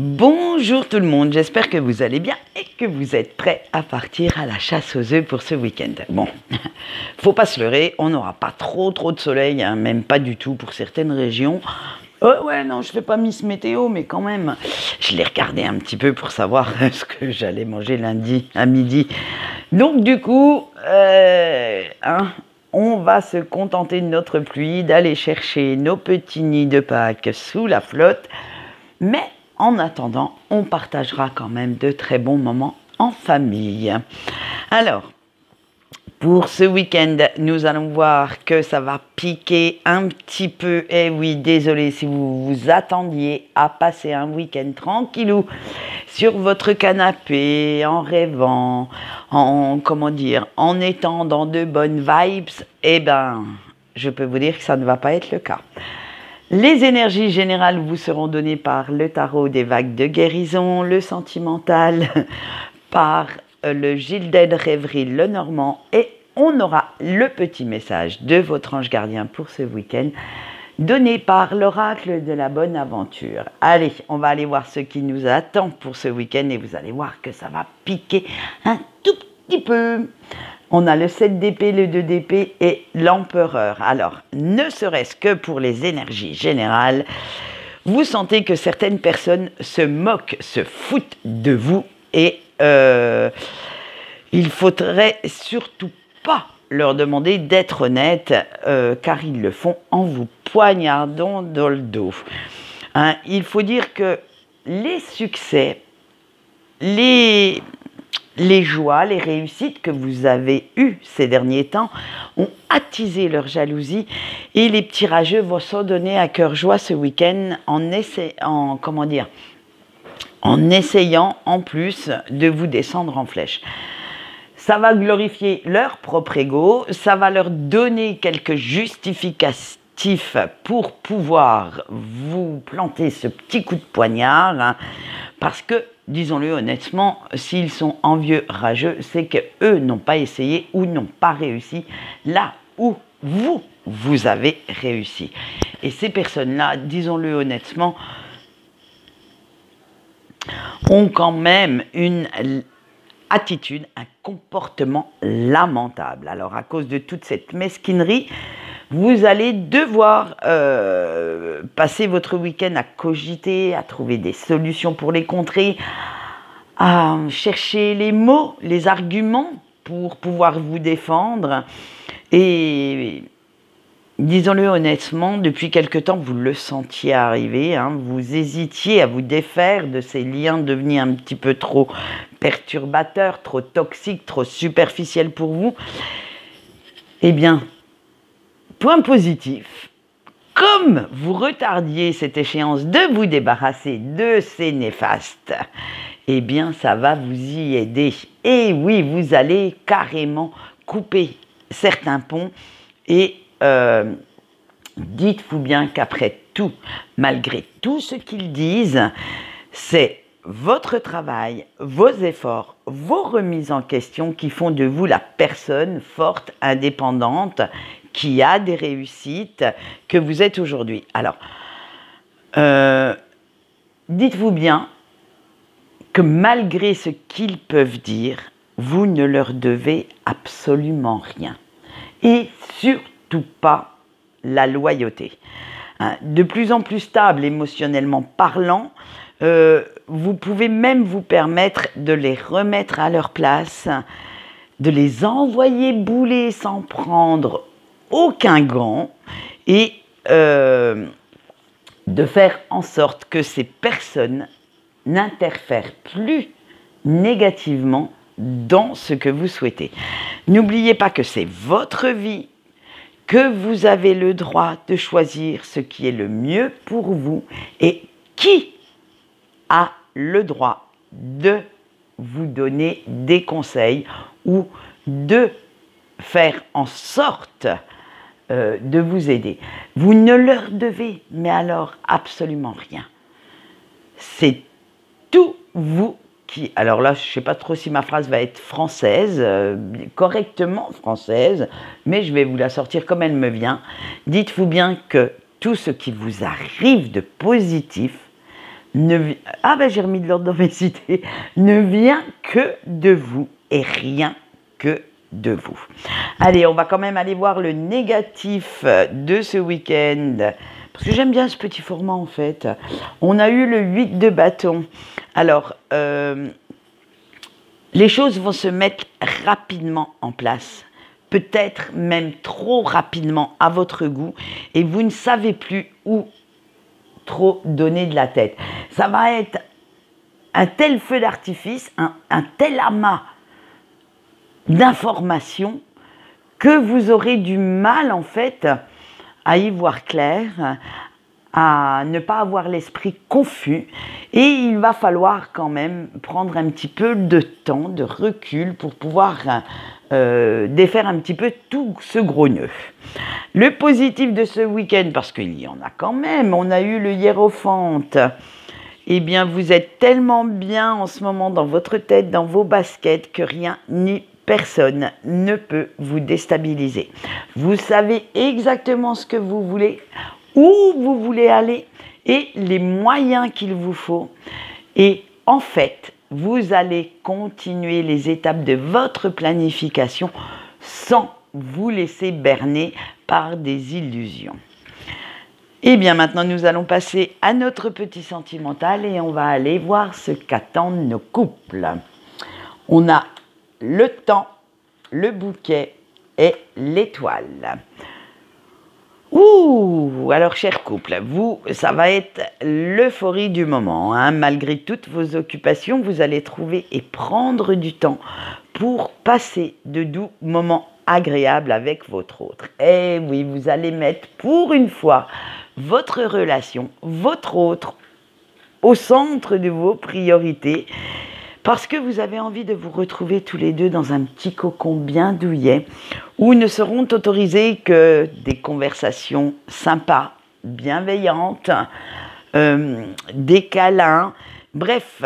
Bonjour tout le monde, j'espère que vous allez bien et que vous êtes prêts à partir à la chasse aux œufs pour ce week-end. Bon, faut pas se leurrer, on n'aura pas trop de soleil, hein, même pas du tout pour certaines régions. Ouais, non, je fais pas Miss Météo, mais quand même, je l'ai regardé un petit peu pour savoir ce que j'allais manger lundi à midi. Donc du coup, on va se contenter de notre pluie, d'aller chercher nos petits nids de Pâques sous la flotte, mais en attendant, on partagera quand même de très bons moments en famille. Alors, pour ce week-end, nous allons voir que ça va piquer un petit peu. Eh oui, désolé si vous vous attendiez à passer un week-end tranquillou sur votre canapé, en rêvant, en étant dans de bonnes vibes. Eh ben, je peux vous dire que ça ne va pas être le cas. Les énergies générales vous seront données par le tarot des vagues de guérison, le sentimental, par le Gilded Rêverie Lenormand, et on aura le petit message de votre ange gardien pour ce week-end, donné par l'oracle de la bonne aventure. Allez, on va aller voir ce qui nous attend pour ce week-end et vous allez voir que ça va piquer un tout petit peu. On a le 7 d'épée, le 2 d'épée et l'empereur. Alors, ne serait-ce que pour les énergies générales, vous sentez que certaines personnes se moquent, se foutent de vous et il faudrait surtout pas leur demander d'être honnêtes car ils le font en vous poignardant dans le dos. Hein, il faut dire que les succès, les joies, les réussites que vous avez eues ces derniers temps ont attisé leur jalousie et les petits rageux vont s'en donner à cœur joie ce week-end en essayant en plus de vous descendre en flèche. Ça va glorifier leur propre ego, ça va leur donner quelques justificatifs pour pouvoir vous planter ce petit coup de poignard, hein, parce que disons-le honnêtement, s'ils sont envieux, rageux, c'est qu'eux n'ont pas essayé ou n'ont pas réussi là où vous avez réussi. Et ces personnes-là, disons-le honnêtement, ont quand même une attitude, un comportement lamentable. Alors, à cause de toute cette mesquinerie, vous allez devoir passer votre week-end à cogiter, à trouver des solutions pour les contrer, à chercher les mots, les arguments pour pouvoir vous défendre. Et disons-le honnêtement, depuis quelque temps, vous le sentiez arriver, hein, vous hésitiez à vous défaire de ces liens devenus un petit peu trop perturbateurs, trop toxiques, trop superficiels pour vous. Eh bien, point positif, comme vous retardiez cette échéance de vous débarrasser de ces néfastes, eh bien ça va vous y aider. Et oui, vous allez carrément couper certains ponts et dites-vous bien qu'après tout, malgré tout ce qu'ils disent, c'est votre travail, vos efforts, vos remises en question qui font de vous la personne forte, indépendante, qui a des réussites que vous êtes aujourd'hui. Alors, dites-vous bien que malgré ce qu'ils peuvent dire, vous ne leur devez absolument rien. Et surtout pas la loyauté. Hein, de plus en plus stable émotionnellement parlant, vous pouvez même vous permettre de les remettre à leur place, de les envoyer bouler sans prendre aucun gant et de faire en sorte que ces personnes n'interfèrent plus négativement dans ce que vous souhaitez. N'oubliez pas que c'est votre vie, que vous avez le droit de choisir ce qui est le mieux pour vous et qui a le droit de vous donner des conseils ou de faire en sorte de vous aider. Vous ne leur devez, mais alors absolument rien. C'est tout vous qui... Alors là, je ne sais pas trop si ma phrase va être française, correctement française, mais je vais vous la sortir comme elle me vient. Dites-vous bien que tout ce qui vous arrive de positif ah ben j'ai remis de l'ordre dans mes idées, ne vient que de vous et rien que de vous. Allez, on va quand même aller voir le négatif de ce week-end, parce que j'aime bien ce petit format en fait. On a eu le 8 de bâton. Alors, les choses vont se mettre rapidement en place, peut-être même trop rapidement à votre goût, et vous ne savez plus où trop donner de la tête. Ça va être un tel feu d'artifice, un tel amas d'informations que vous aurez du mal en fait à y voir clair, à ne pas avoir l'esprit confus, et il va falloir quand même prendre un petit peu de temps, de recul pour pouvoir défaire un petit peu tout ce gros nœud. Le positif de ce week-end, parce qu'il y en a quand même, on a eu le hiérophante. Eh bien, vous êtes tellement bien en ce moment dans votre tête, dans vos baskets, que rien ni personne ne peut vous déstabiliser. Vous savez exactement ce que vous voulez, où vous voulez aller et les moyens qu'il vous faut. Et en fait, vous allez continuer les étapes de votre planification sans vous laisser berner par des illusions. Et bien maintenant, nous allons passer à notre petit sentimental et on va aller voir ce qu'attendent nos couples. On a le temps, le bouquet et l'étoile. Ouh, alors cher couple, vous, ça va être l'euphorie du moment, hein. Malgré toutes vos occupations, vous allez trouver et prendre du temps pour passer de doux moments agréables avec votre autre. Et oui, vous allez mettre pour une fois votre relation, votre autre, au centre de vos priorités, parce que vous avez envie de vous retrouver tous les deux dans un petit cocon bien douillet, où ne seront autorisées que des conversations sympas, bienveillantes, des câlins. Bref,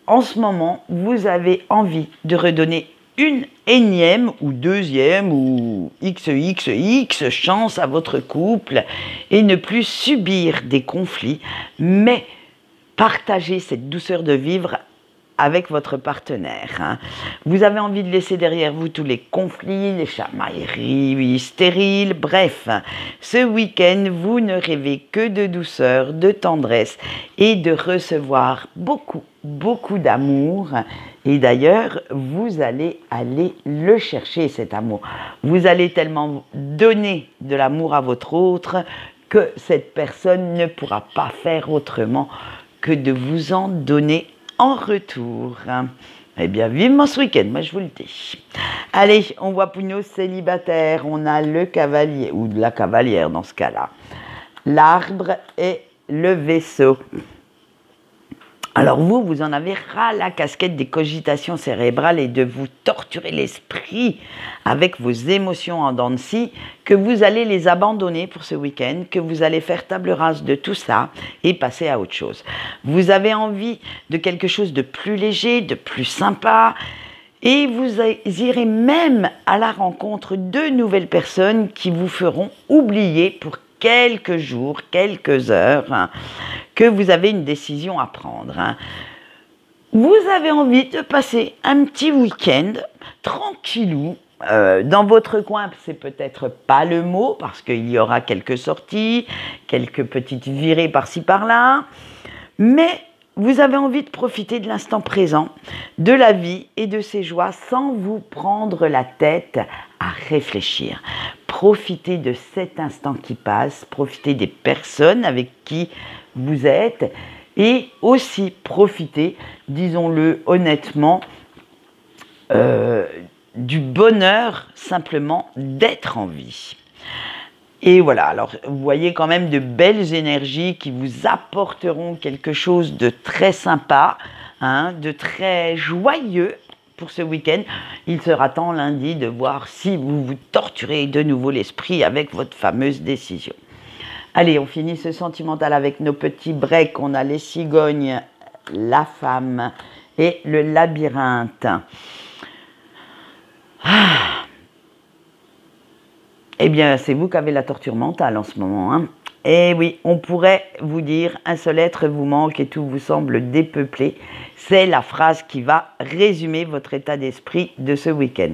en ce moment, vous avez envie de redonner une énième ou deuxième ou XXX chance à votre couple et ne plus subir des conflits, mais partager cette douceur de vivre avec votre partenaire. Vous avez envie de laisser derrière vous tous les conflits, les chamailleries stériles, bref. Ce week-end, vous ne rêvez que de douceur, de tendresse et de recevoir beaucoup, beaucoup d'amour. Et d'ailleurs, vous allez aller le chercher, cet amour. Vous allez tellement donner de l'amour à votre autre que cette personne ne pourra pas faire autrement que de vous en donner en retour. Eh bien, vivement ce week-end, moi je vous le dis. Allez, on voit pour nos célibataires, on a le cavalier, ou la cavalière dans ce cas-là, l'arbre et le vaisseau. Alors vous en avez ras la casquette des cogitations cérébrales et de vous torturer l'esprit avec vos émotions en dents de scie, que vous allez les abandonner pour ce week-end, que vous allez faire table rase de tout ça et passer à autre chose. Vous avez envie de quelque chose de plus léger, de plus sympa, et vous irez même à la rencontre de nouvelles personnes qui vous feront oublier pour quelques jours, quelques heures, que vous avez une décision à prendre. Vous avez envie de passer un petit week-end tranquillou, dans votre coin, c'est peut-être pas le mot, parce qu'il y aura quelques sorties, quelques petites virées par-ci par-là, mais vous avez envie de profiter de l'instant présent, de la vie et de ses joies sans vous prendre la tête à réfléchir. Profitez de cet instant qui passe, profitez des personnes avec qui vous êtes et aussi profitez, disons-le honnêtement, du bonheur simplement d'être en vie. Et voilà, alors vous voyez quand même de belles énergies qui vous apporteront quelque chose de très sympa, de très joyeux pour ce week-end. Il sera temps lundi de voir si vous vous torturez de nouveau l'esprit avec votre fameuse décision. Allez, on finit ce sentimental avec nos petits breaks. On a les cigognes, la femme et le labyrinthe. Eh bien, c'est vous qui avez la torture mentale en ce moment. Eh oui, on pourrait vous dire un seul être vous manque et tout vous semble dépeuplé. C'est la phrase qui va résumer votre état d'esprit de ce week-end.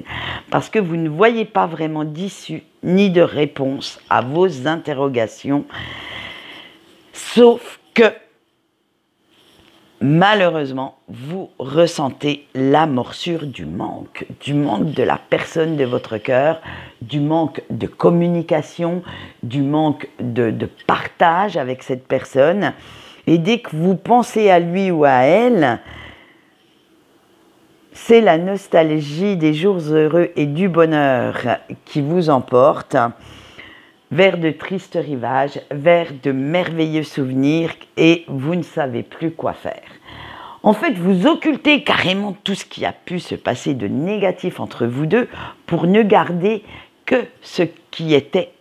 Parce que vous ne voyez pas vraiment d'issue ni de réponse à vos interrogations. Sauf que, malheureusement, vous ressentez la morsure du manque de la personne de votre cœur, du manque de communication, du manque de partage avec cette personne. Et dès que vous pensez à lui ou à elle, c'est la nostalgie des jours heureux et du bonheur qui vous emporte vers de tristes rivages, vers de merveilleux souvenirs et vous ne savez plus quoi faire. En fait, vous occultez carrément tout ce qui a pu se passer de négatif entre vous deux pour ne garder que ce qui était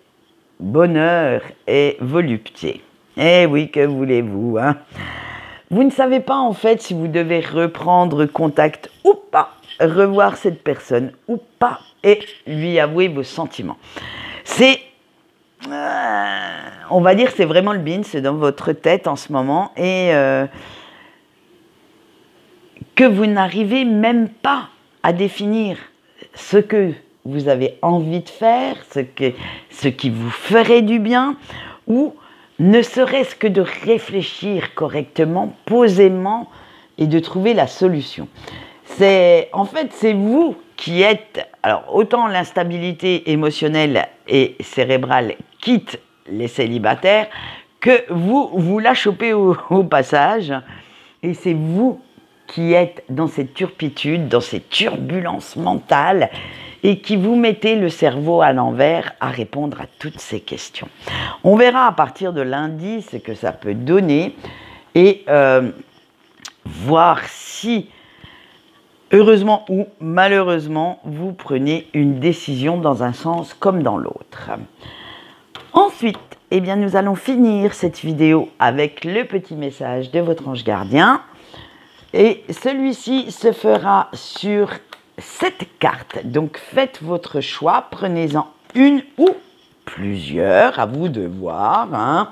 bonheur et volupté. Eh oui, que voulez-vous, hein? Vous ne savez pas en fait si vous devez reprendre contact ou pas, revoir cette personne ou pas et lui avouer vos sentiments. C'est, on va dire, c'est vraiment le beans dans votre tête en ce moment et que vous n'arrivez même pas à définir ce que vous avez envie de faire, ce qui vous ferait du bien ou ne serait-ce que de réfléchir correctement, posément et de trouver la solution. En fait, c'est vous qui êtes, alors autant l'instabilité émotionnelle et cérébrale quitte les célibataires, que vous la chopez au passage et c'est vous qui êtes dans cette turpitude, dans cette turbulence mentale et qui vous mettez le cerveau à l'envers à répondre à toutes ces questions. On verra à partir de lundi ce que ça peut donner et voir si, heureusement ou malheureusement, vous prenez une décision dans un sens comme dans l'autre. Ensuite, eh bien, nous allons finir cette vidéo avec le petit message de votre ange gardien. Et celui-ci se fera sur cette carte. Donc faites votre choix, prenez-en une ou plusieurs, à vous de voir. Hein.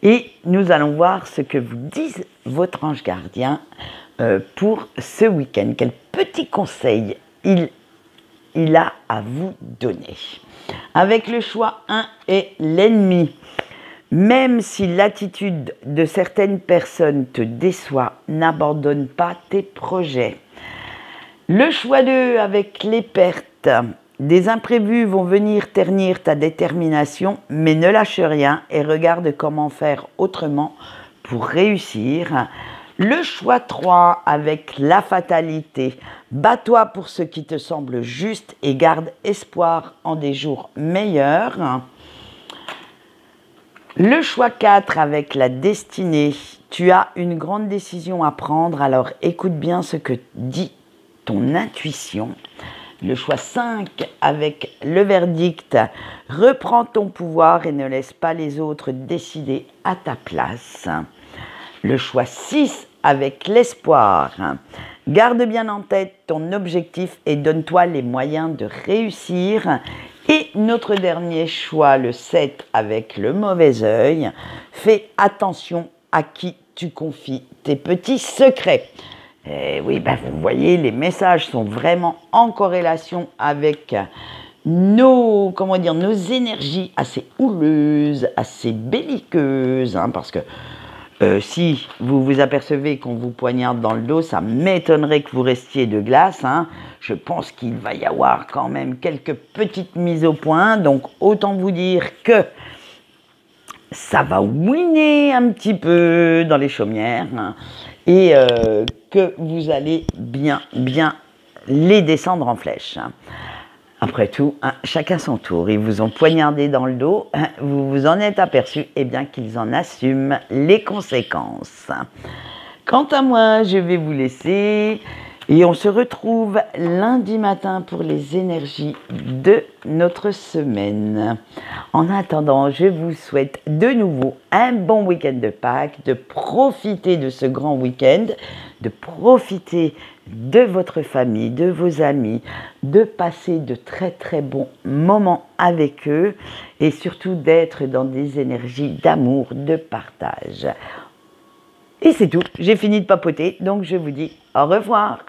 Et nous allons voir ce que vous dit votre ange gardien pour ce week-end. Quel petit conseil il a à vous donner. Avec le choix 1 et l'ennemi. Même si l'attitude de certaines personnes te déçoit, n'abandonne pas tes projets. Le choix 2 avec les pertes. Des imprévus vont venir ternir ta détermination, mais ne lâche rien et regarde comment faire autrement pour réussir. Le choix 3 avec la fatalité. Bats-toi pour ce qui te semble juste et garde espoir en des jours meilleurs. Le choix 4 avec la destinée. Tu as une grande décision à prendre, alors écoute bien ce que dit ton intuition. Le choix 5 avec le verdict. Reprends ton pouvoir et ne laisse pas les autres décider à ta place. Le choix 6 avec l'espoir. Garde bien en tête ton objectif et donne-toi les moyens de réussir. Et notre dernier choix, le 7 avec le mauvais œil. Fais attention à qui tu confies tes petits secrets. Et oui, vous voyez, les messages sont vraiment en corrélation avec nos énergies assez houleuses, assez belliqueuses, hein, parce que si vous vous apercevez qu'on vous poignarde dans le dos, ça m'étonnerait que vous restiez de glace. Hein. Je pense qu'il va y avoir quand même quelques petites mises au point. Donc, autant vous dire que ça va ouiner un petit peu dans les chaumières. Hein, et que vous allez bien les descendre en flèche. Hein. Après tout, hein, chacun son tour. Ils vous ont poignardé dans le dos, hein, vous vous en êtes aperçu, et bien qu'ils en assument les conséquences. Quant à moi, je vais vous laisser. Et on se retrouve lundi matin pour les énergies de notre semaine. En attendant, je vous souhaite de nouveau un bon week-end de Pâques, de profiter de ce grand week-end, de profiter de votre famille, de vos amis, de passer de très très bons moments avec eux et surtout d'être dans des énergies d'amour, de partage. Et c'est tout, j'ai fini de papoter, donc je vous dis au revoir.